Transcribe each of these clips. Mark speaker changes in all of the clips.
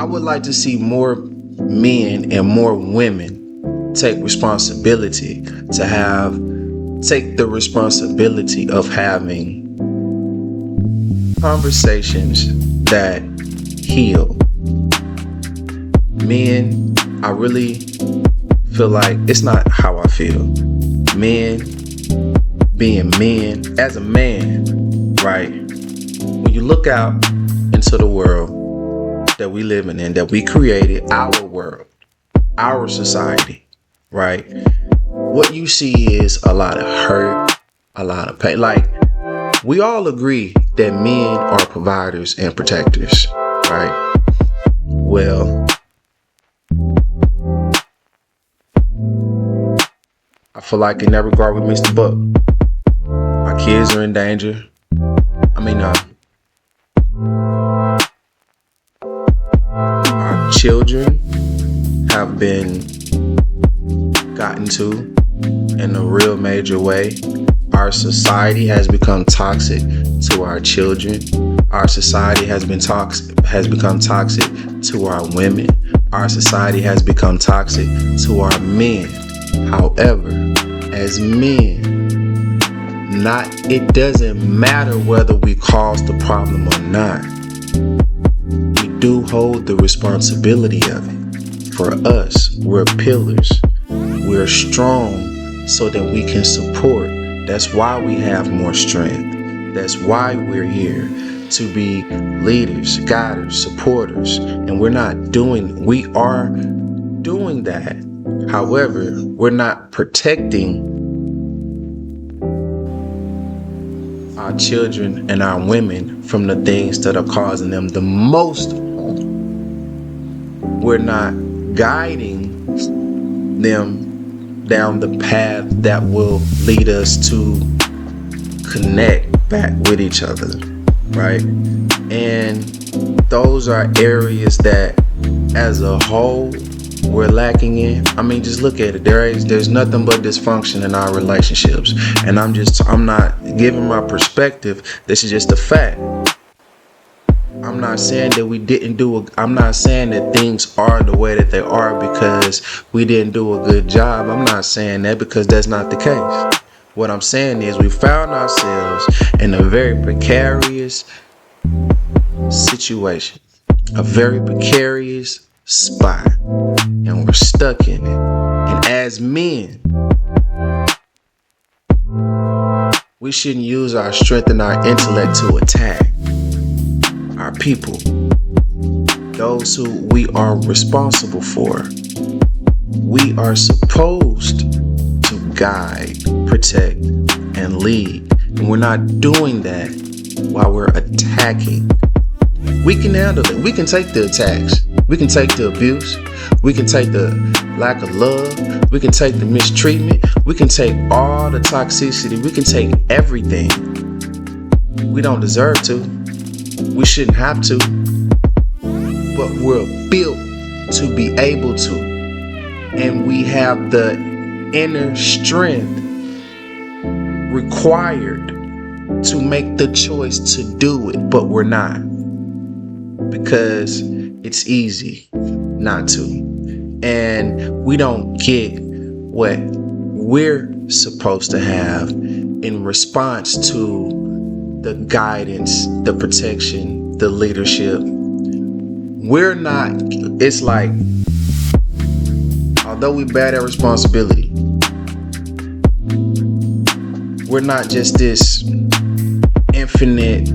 Speaker 1: would like to see more men and more women take responsibility take the responsibility of having conversations that heal. Men, I really feel like it's not how I feel. Men being men, as a man, right? When you look out into the world that we living in, that we created, our world, our society, right? What you see is a lot of hurt, a lot of pain. Like, we all agree that men are providers and protectors, right? Well, I feel like in that regard we missed the boat. Our kids are in danger. Our children have been gotten to in a real major way. Our society has become toxic to our children. Our society has become toxic to our women. Our society has become toxic to our men. However, as men, it doesn't matter whether we cause the problem or not. We do hold the responsibility of it. For us, we're pillars. We're strong so that we can support. That's why we have more strength. That's why we're here, to be leaders, guiders, supporters. And we are doing that. However, we're not protecting our children and our women from the things that are causing them the most harm. We're not guiding them down the path that will lead us to connect back with each other, right? And those are areas that, as a whole, we're lacking in. Just look at it. There's nothing but dysfunction in our relationships. And I'm not giving my perspective. This is just a fact. I'm not saying that I'm not saying that things are the way that they are because we didn't do a good job. I'm not saying that, because that's not the case. What I'm saying is we found ourselves in a very precarious situation, a very precarious spot, and we're stuck in it. And as men, we shouldn't use our strength and our intellect to attack our people, those who we are responsible for. We are supposed to guide, protect, and lead. And we're not doing that while we're attacking. We can handle it. We can take the attacks. We can take the abuse. We can take the lack of love. We can take the mistreatment. We can take all the toxicity. We can take everything. We don't deserve to. We shouldn't have to. But we're built to be able to. And we have the inner strength required to make the choice to do it. But we're not. Because it's easy not to. And we don't get what we're supposed to have in response to the guidance, the protection, the leadership. We're not, it's like, although we bear that responsibility, we're not just this infinite,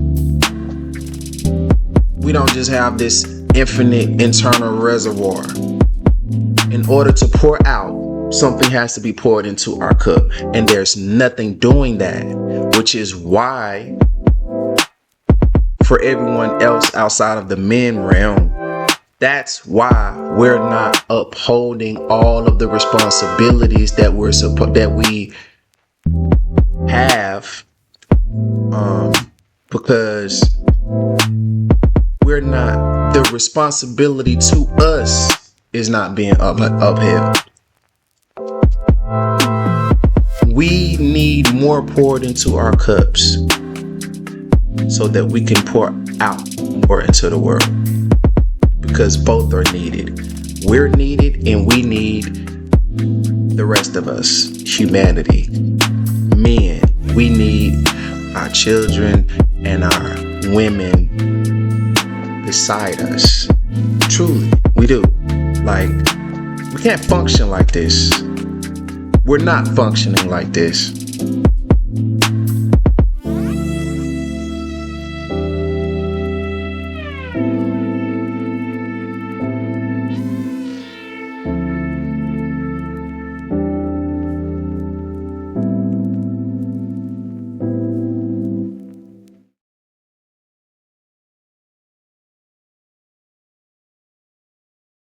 Speaker 1: we don't just have this infinite internal reservoir. In order to pour out, something has to be poured into our cup. And there's nothing doing that, which is why for everyone else outside of the men realm, that's why we're not upholding all of the responsibilities that we have, because we're not, the responsibility to us is not being upheld. We need more poured into our cups so that we can pour out more into the world. because both are needed. We're needed and we need the rest of us, humanity. Men, we need our children and our women beside us. Truly, we do. Like, we can't function like this. We're not functioning like this.